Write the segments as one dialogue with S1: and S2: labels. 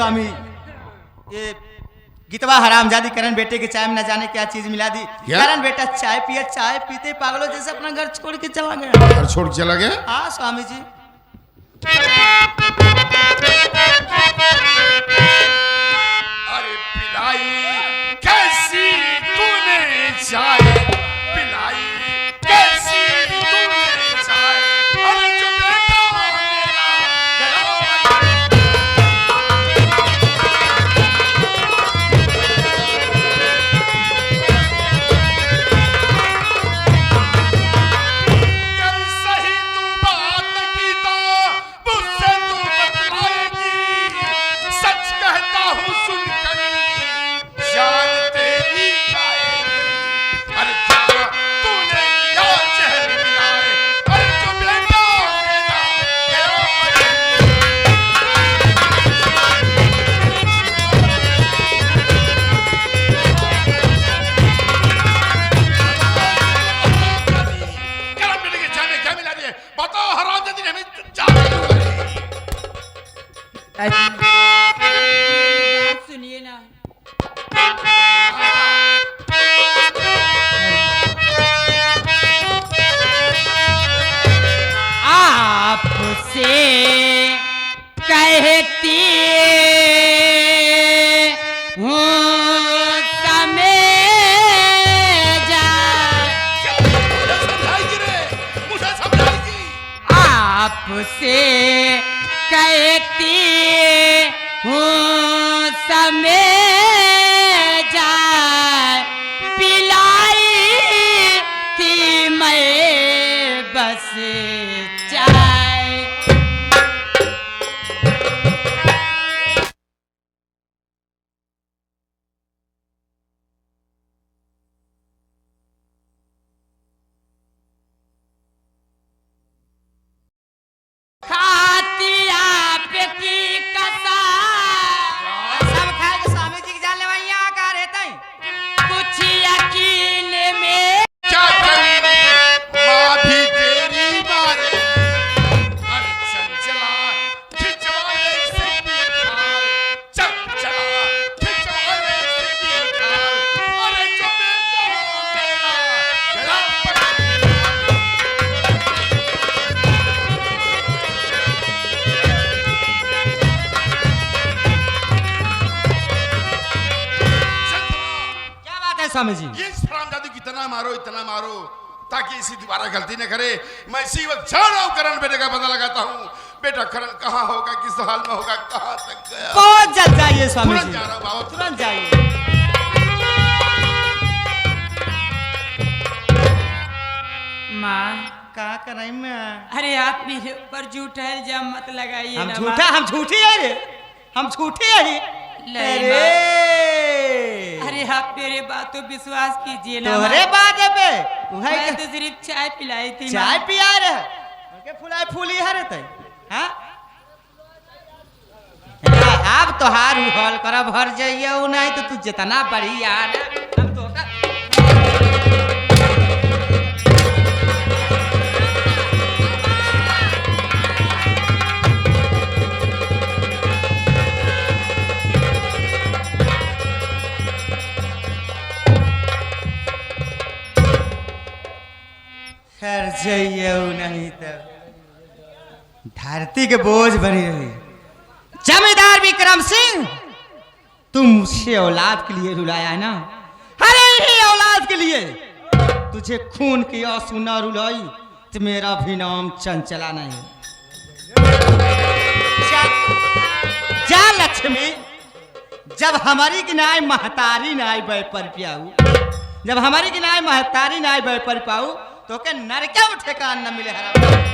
S1: स्वामी, ये गीतवा हरामजादी करण बेटे के चाय में न जाने क्या चीज मिला दी। करण बेटा चाय पिया, चाय पीते पागलों जैसे अपना घर छोड़ के चला गया।
S2: घर छोड़ के चला गया?
S1: हाँ स्वामी जी।
S2: अरे पिलाई कैसी तूने चाय, पिलाई कैसी तूने चाय, अरे जो बेटा मेरा कल सही तू बात की तो मुझसे तू बतलाएगी, सच कहता हूँ सुनकर जान तेरी जाएगी। अरे क्या तूने किया जहर मिलाए, अरे जो बेटा मेरा गया करम बेटे के चाय में क्या मिला दिए? बताओ हरामजादी ने हमें जान
S3: सुनिए ना, आपसे कहती हूँ समय जा,
S2: समझाएगी रे, मुझे समझाएगी।
S3: आपसे कहती हूँ समय जाए, पिलाई थी मैं बस चाय। खाती आपकी कसम,
S1: सब खाए के स्वामी जी के जान ले यहाँ कहाँ रहते हैं?
S3: कुछ यकीन में
S2: क्या करेंगे माँ भी तेरी मारे, अरे चंचला खिंचवाने से निकाल, चंचला खिंचवाने से निकाल, अरे जो बेटा मेरा गला पकड़
S1: क्या बात है स्वामी जी?
S2: ये हरामजादी को इतना मारो ताकि इसी दोबारा गलती न करे। मैं इसी वक्त जा रहा हूँ करण बेटे का पता लगाता हूँ। बेटा करण कहाँ होगा, किस हाल में होगा, कहाँ तक गया?
S1: बहुत जल्द जाइए स्वामी
S2: तुरंत
S1: जी,
S2: जा रहा हूँ बाबा,
S1: तुरंत जाइए।
S3: माँ,
S1: क्या कर रही मैं?
S3: अरे आप मेरे ऊपर झूठा इल्जाम मत लगाइए
S1: हम
S3: ना
S1: झूठा,
S3: माँ।
S1: हम झूठी है रे, हम झूठी है रे।
S3: नहीं
S1: अरे
S3: अरे आप मेरे बात तो विश्वास कीजिए ना
S1: तोहरे
S3: माँ।
S1: बात है बे,
S3: मैं तो सिर्फ चाय पिलाई थी
S1: चाय
S3: माँ।
S1: पिया रहे उनके फुलाई फूली है रहते हाँ। अब तो हार हॉल कर भर जाइए, नहीं तो तू जितना बड़ी यार हम तो खैर जाइए नहीं तो धरती के बोझ बनी रही। जमींदार विक्रम सिंह, तुम मुझसे औलाद के लिए रुलाया है ना? अरे ही औलाद के लिए तुझे खून की आंसू न रुलाई तो मेरा भी नाम चंचला नहीं। जा लक्ष्मी, जब हमारी गिनाई महतारी नाई बै पर पियाऊ, जब हमारी गिनाई महतारी नाई बै पर पाऊ तो के नरके में ठेकान न मिले हराम।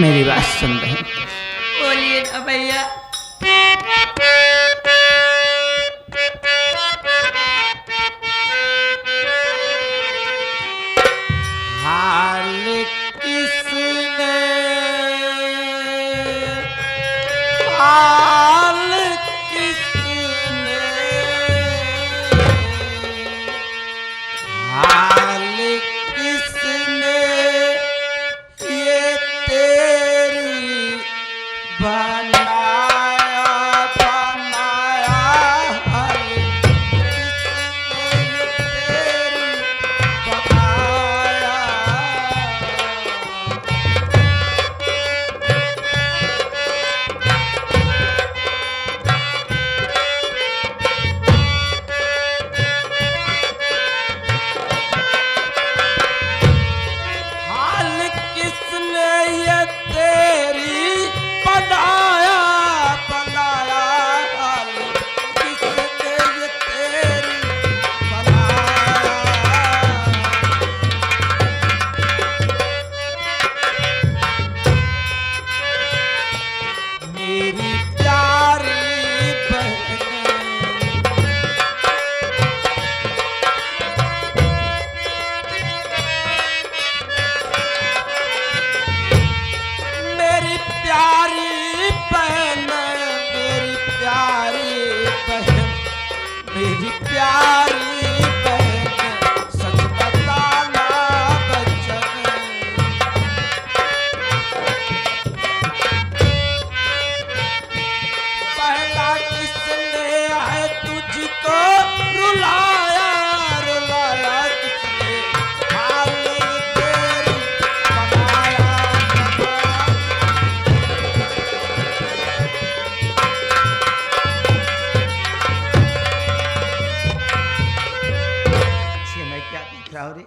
S1: मेरी बात सुन बहन।
S3: बोलिए ना भैया।
S1: हाल किसने हाल किसने हाल किसने ये तेरी बनाया बनाया हाल किसने ये तेरी बनाया। हाल किसने ये तेरी बनाया बनाया हाल किसने ये तेरी बनाया। मेरी प्यारी बहन मेरी प्यारी बहन मेरी प्यारी बहन मेरी प्यारी बहन सच बताना बचन। पहला किसने है तुझको रुलाया रुलाया किसने हाल ये तेरी बनाया बनाया। छे मैं क्या देख रहा हूँ रे।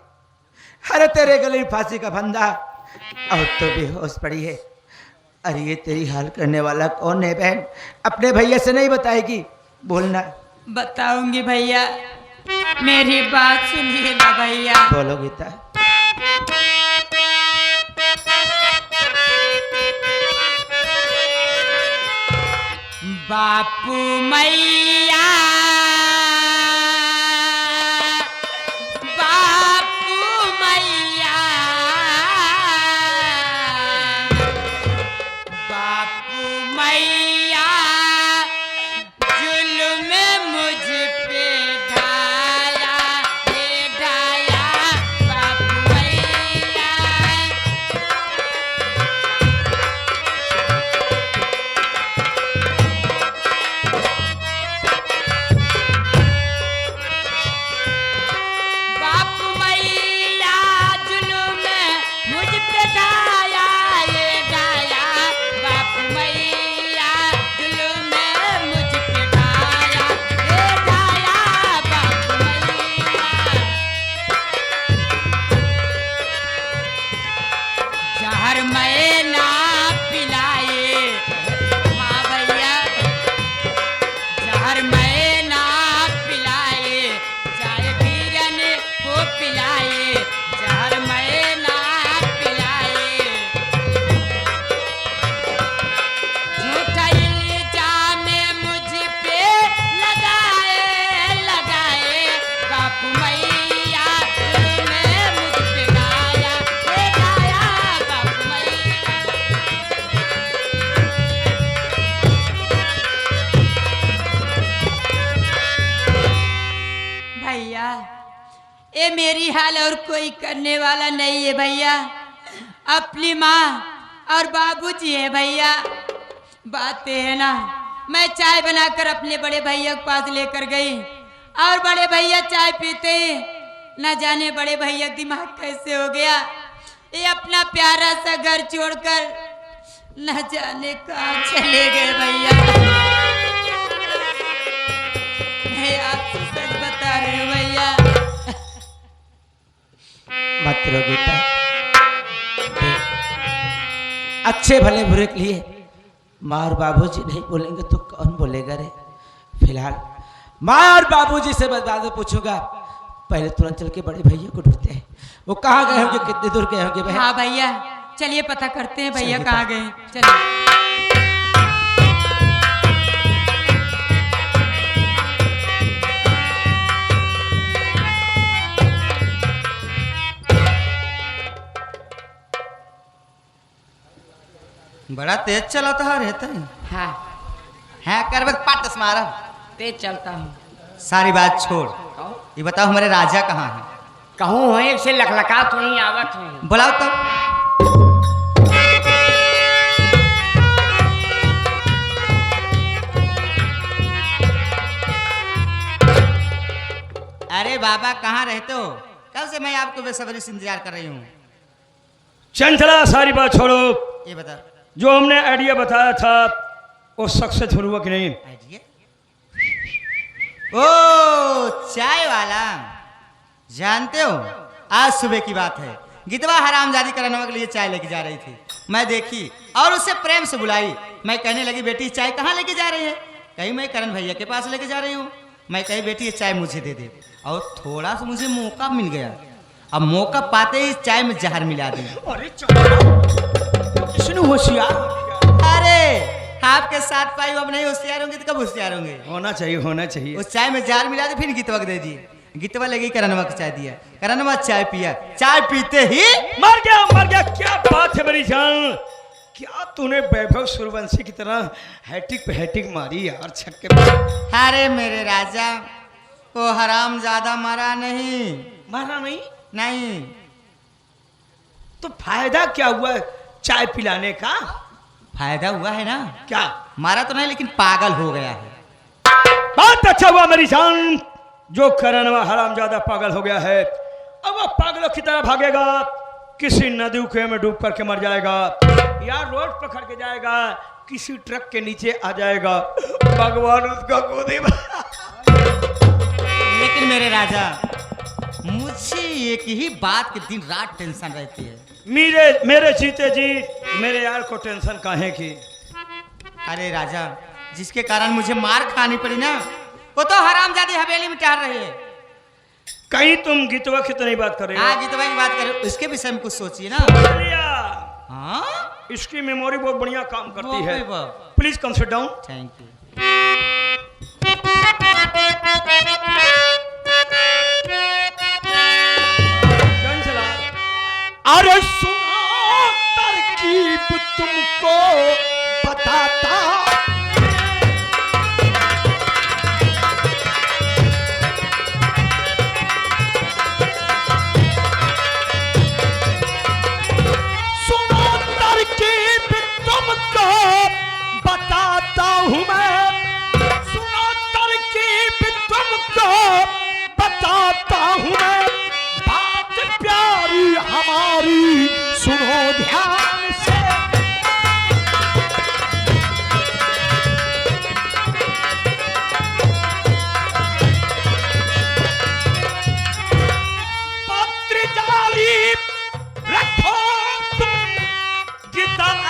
S1: अरे तेरे गले में फांसी का फंदा और तो बेहोश पड़ी है। अरे ये तेरी हाल करने वाला कौन है बहन? अपने भैया से नहीं बताएगी? बोलना।
S3: बताऊंगी भैया, मेरी बात सुनिए ना भैया।
S1: बोलो गीता।
S3: बापू मैया बापू मैया बापू मैया जुल्म मुझ पे ढाया ये ढाया बापू मैया। बापू मैया जुल्म मुझ पे ढाया ये ढाया बापू मैया जुल्म मुझ पे ढाया ये ढाया बापू मैया। जहर मैं ना पिलाए हाँ भैया जहर मैं ना पिलाए चाहे वीरन को पिलाए जहर मैं ना पिलाए। झूठा इल्जाम मुझ पे लगाए लगाए बापू मैया जुल्म मुझ पे ढाया ये ढाया बापू मैया। भैया ये मेरी हाल और कोई करने वाला नहीं है भैया। अपनी माँ और बाबूजी है भैया। बात है ना मैं चाय बनाकर अपने बड़े भैया के पास लेकर गई और बड़े भैया चाय पीते ही न जाने बड़े भैया का दिमाग कैसे हो गया। ये अपना प्यारा सा घर छोड़कर न जाने कहाँ चले गए भैया। मैं आपसे सच बता रही हूँ भैया।
S1: मत रो बेटा। अच्छे भले बुरे के लिए माँ और बाबूजी नहीं बोलेंगे तो कौन बोलेगा रे। फिलहाल माँ और बाबूजी से मैं बाद में पूछूंगा। पहले तुरंत चल के बड़े भैया को ढूंढते हैं। वो कहाँ गए होंगे, कितनी दूर गए होंगे बहन?
S3: हाँ भैया चलिए पता करते हैं भैया
S1: चलिए,
S3: कहाँ गए। चलिए।
S1: बड़ा तेज चलाता है रहता है।
S3: हाँ
S1: है कर पाटस मारा।
S3: तेज चलता हूँ।
S1: सारी बात छोड़, ये बताओ हमारे राजा कहाँ हैं?
S4: कहूँ है से लखलका तो नहीं आवत है।
S1: बुलाओ तो। अरे बाबा कहाँ रहते हो? कब से मैं आपको बेसब्री से इंतजार कर रही हूँ।
S5: चंचला सारी बात छोड़ो,
S1: ये बता।
S5: जो हमने आइडिया बताया था वो सक्सेसफुल हुआ कि नहीं?
S1: आइडिया? ओ चाय वाला, जानते हो आज सुबह की बात है, गीतवा हरामजादी कराने के लिए चाय लेके जा रही थी। मैं देखी और उसे प्रेम से बुलाई। मैं कहने लगी बेटी चाय कहाँ लेके जा रही है? कहीं मैं करण भैया के पास लेके जा रही हूँ। मैं कही बेटी ये चाय मुझे दे दे, और थोड़ा सा मुझे मौका मिल गया। अब मौका पाते ही चाय में जहर मिला दी।
S5: अरे किसने होशियार?
S1: अरे आपके साथ पाई अब नहीं होशियार होंगे तो कब होशियार होंगे?
S5: होना चाहिए, होना चाहिए।
S1: उस चाय में जार मिला दे, फिर गीतवा दे दिए। गीतवा लगी करनवा की चाय दिया, करनवा चाय पिया। चाय पीते ही
S5: मर गया, मर गया। क्या बात है मेरी जान, क्या तूने वैभव सूर्यवंशी की तरह हैट्रिक पे हैट्रिक मारी यार छक्के पे।
S1: अरे मेरे राजा, वो हराम ज्यादा मरा नहीं।
S5: मारा नहीं?
S1: नहीं
S5: तो फायदा क्या हुआ चाय पिलाने का?
S1: फायदा हुआ है ना,
S5: क्या?
S1: मारा तो नहीं लेकिन पागल हो गया है।
S5: बहुत अच्छा हुआ मेरी जान, जो करनवा हरामजादा पागल हो गया है। अब वह पागलों की तरह भागेगा, किसी नदी के में डूब करके मर जाएगा, या रोड पकड़ के जाएगा, किसी ट्रक के नीचे आ जाएगा। भगवान उसका गोदी में।
S1: लेकिन मेरे राजा, मुझे एक ही बात की दिन रात टेंशन रहती है।
S5: मेरे जीते जी मेरे यार को टेंशन काहे की?
S1: अरे राजा, जिसके कारण मुझे मार खानी पड़ी ना, वो तो हरामजादी हवेली में टहल रही है।
S5: कहीं तुम गीतवा की तो नहीं बात कर रहे हो?
S1: हाँ गीतवा की बात करें, उसके विषय में कुछ सोचिए ना। हाँ
S5: इसकी मेमोरी बहुत बढ़िया काम करती है।
S1: बाप।
S5: Please come sit down.
S1: Thank you.
S5: अरे सुनो तरकीब तुमको बताता, सुनो तरकीब तुमको बताता हूँ मैं, सुनो तरकीब तुमको बताता हूँ मैं, बात प्यारी हमारी सुनो ध्यान से। पत्र जाली रखो तुम गीतवा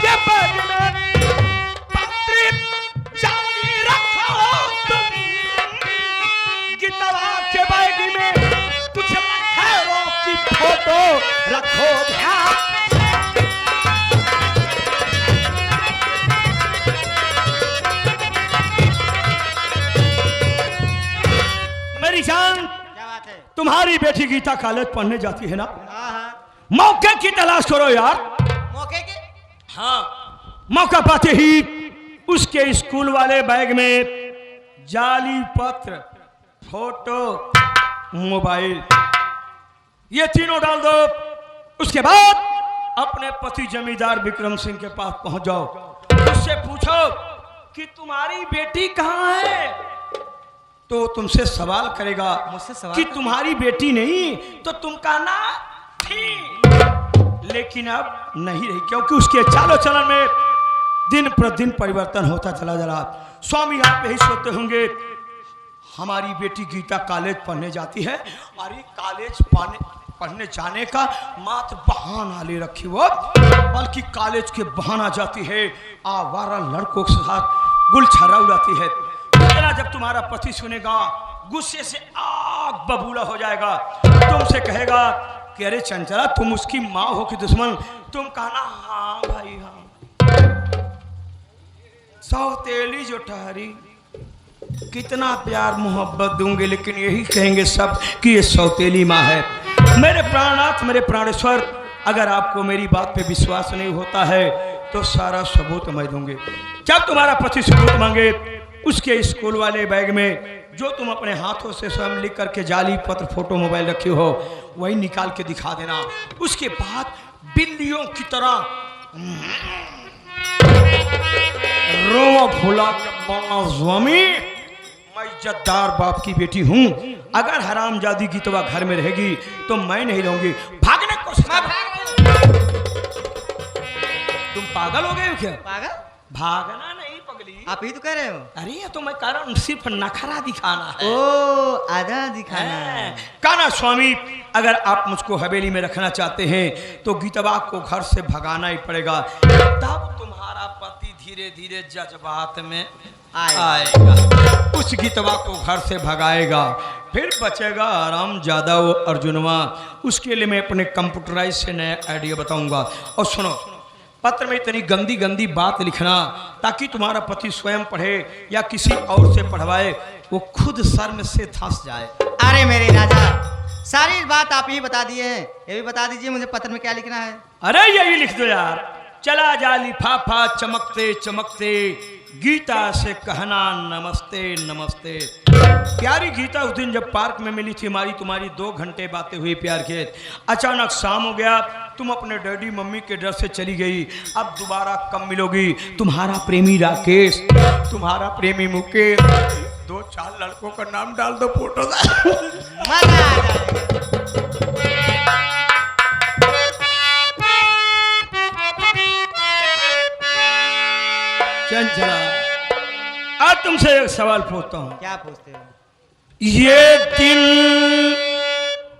S5: के बैग में, पत्र जाली रखो तुम गीतवा के बैग में, कुछ लखैरों की फोटो रखो ध्यान। मेरी जान,
S1: क्या बात है?
S5: तुम्हारी बेटी गीता कॉलेज पढ़ने जाती है ना,
S1: हाँ हाँ।
S5: मौके की तलाश करो यार।
S1: मौके के?
S5: हाँ, मौका पाते ही उसके स्कूल वाले बैग में जाली पत्र, फोटो, मोबाइल, ये तीनों डाल दो। उसके बाद अपने पति जमींदार विक्रम सिंह के पास पहुंच जाओ, उससे पूछो कि तुम्हारी बेटी कहाँ है। तो तुमसे सवाल करेगा
S1: मुझसे सवाल
S5: कि
S1: करेगा?
S5: तुम्हारी बेटी नहीं तो तुम कहना थी, लेकिन अब नहीं रही, क्योंकि उसके चालो चलन में दिन प्रतिदिन परिवर्तन होता चला जा रहा। स्वामी आप यही सोचते होंगे हमारी बेटी गीता कॉलेज पढ़ने जाती है, और ये कॉलेज पढ़ने जाने का मात्र बहाना ले रखी वो, बल्कि कॉलेज के बहाना जाती है, आवारा लड़कों के साथ गुलछरा उड़ाती है। इतना जब तुम्हारा पति सुनेगा गुस्से से आग बबूला हो जाएगा, तुमसे कहेगा कि अरे चंचला तुम उसकी माँ हो कि दुश्मन? तुम कहना हाँ भाई हाँ। सौतेली जो ठहरी, कितना प्यार मोहब्बत दूंगे लेकिन यही कहेंगे सब कि ये सौतेली माँ है। मेरे प्राणनाथ, मेरे प्राणेश्वर, अगर आपको मेरी बात पे विश्वास नहीं होता है तो सारा सबूत मैं दूंगी। जब तुम्हारा पति सबूत मांगे, उसके स्कूल वाले बैग में जो तुम अपने हाथों से स्वयं लिख करके जाली पत्र फोटो मोबाइल रखे हो वही निकाल के दिखा देना। उसके बाद बिल्लियों की तरह रोमा फुला के बोलना, स्वामी मैं इज्जतदार बाप की बेटी हूँ, अगर हरामजादी की तो घर में रहेगी तो मैं नहीं रहूंगी। भागने की कोशिश तुम पागल हो गए हो क्या?
S1: पागल?
S5: भागना नहीं पगली,
S1: आप ही तो कह रहे हो।
S5: अरे ये तो मैं कह रहा हूँ सिर्फ नखरा दिखाना है।
S1: ओ आधा दिखाना है।
S5: काना स्वामी, अगर आप मुझको हवेली में रखना चाहते हैं तो गीतवा को घर से भगाना ही पड़ेगा, तब तुम्हारा पति धीरे धीरे जज्बात में आएगा। उस गीतवा को घर से भगाएगा, फिर बचेगा आराम ज्यादा वो अर्जुनवा। उसके लिए मैं अपने कंप्यूटराइज से नया आइडिया बताऊंगा। और सुनो, पत्र में इतनी गंदी गंदी बात लिखना ताकि तुम्हारा पति स्वयं पढ़े या किसी और से पढ़वाए, वो खुद शर्म से धंस जाए।
S1: अरे मेरे राजा, सारी बात आप ही बता दिए हैं, ये भी बता दीजिए मुझे पत्र में क्या लिखना है।
S5: अरे यही लिख दो यार, चला जा लिफाफा चमकते चमकते, गीता से कहना नमस्ते नमस्ते। प्यारी गीता उस दिन जब पार्क में मिली थी, हमारी तुम्हारी 2 घंटे बातें हुई प्यार के। अचानक शाम हो गया, तुम अपने डैडी मम्मी के डर से चली गई। अब दोबारा कब मिलोगी? तुम्हारा प्रेमी राकेश, तुम्हारा प्रेमी मुकेश, 2-4 लड़कों का नाम डाल दो फोटो से।
S1: मजा आ जाएगा।
S5: चंचला, आज तुमसे एक सवाल पूछता हूँ।
S1: क्या पूछते हो?
S5: ये दिन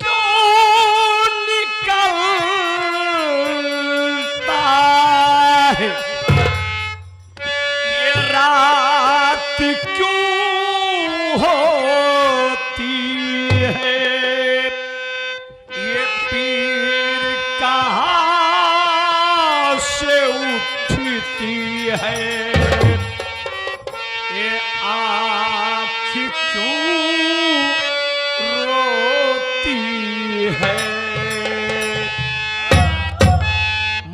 S5: क्यों निकलता है, ये रात क्यों होती है, ये पीर कहाँ से उठती है, ये आँख क्यों रोती है।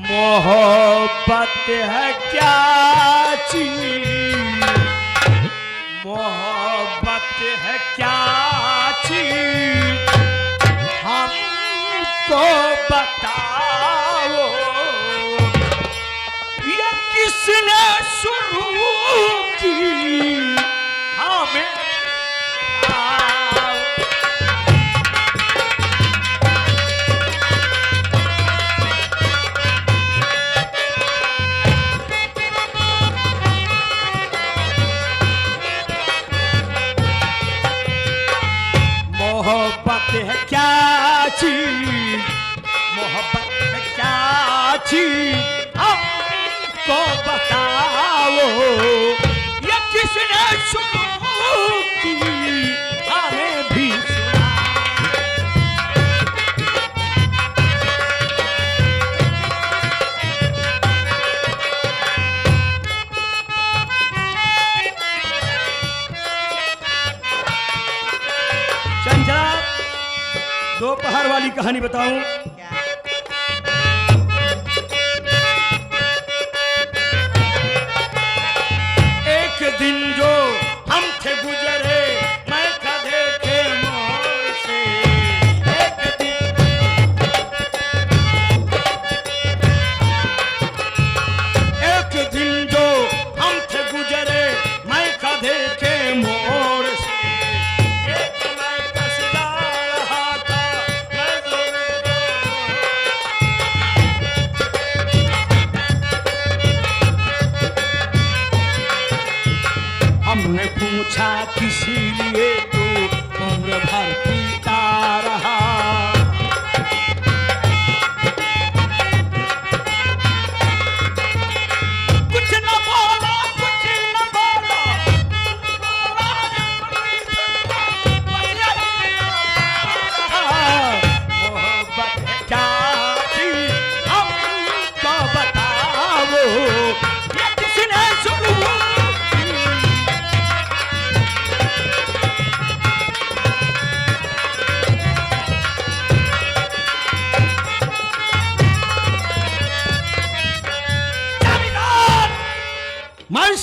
S5: मोहब्बत है क्या चीज, मोहब्बत है क्या चीज, हमको बताओ, ये किसने शुरू की, हमें बताओ। मोहब्बत है क्या चीज, मोहब्बत है क्या चीज, हमको बताओ, ये किसने शुरू की, हमें भी सुना। चंचला, दोपहर वाली कहानी बताऊं?
S1: क्या?
S5: एक दिन जो हम थे गुजरे, मैं कदे के मोड़ से, एक दिन, एक दिन जो हम थे गुजरे, मैं कदे के मोड़ से, एक मैं कसला रहा था, मैं हमने पूछा किसी लिए तू उम्र भर पीता रहा, कुछ न बोला, कुछ न बोला, मोहब्बत है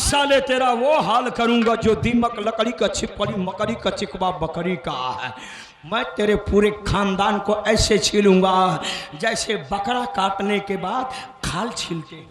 S5: साले तेरा वो हाल करूंगा जो दीमक लकड़ी का छिपकली मकड़ी का चिकवा बकरी का है। मैं तेरे पूरे खानदान को ऐसे छीलूंगा जैसे बकरा काटने के बाद खाल छीलते।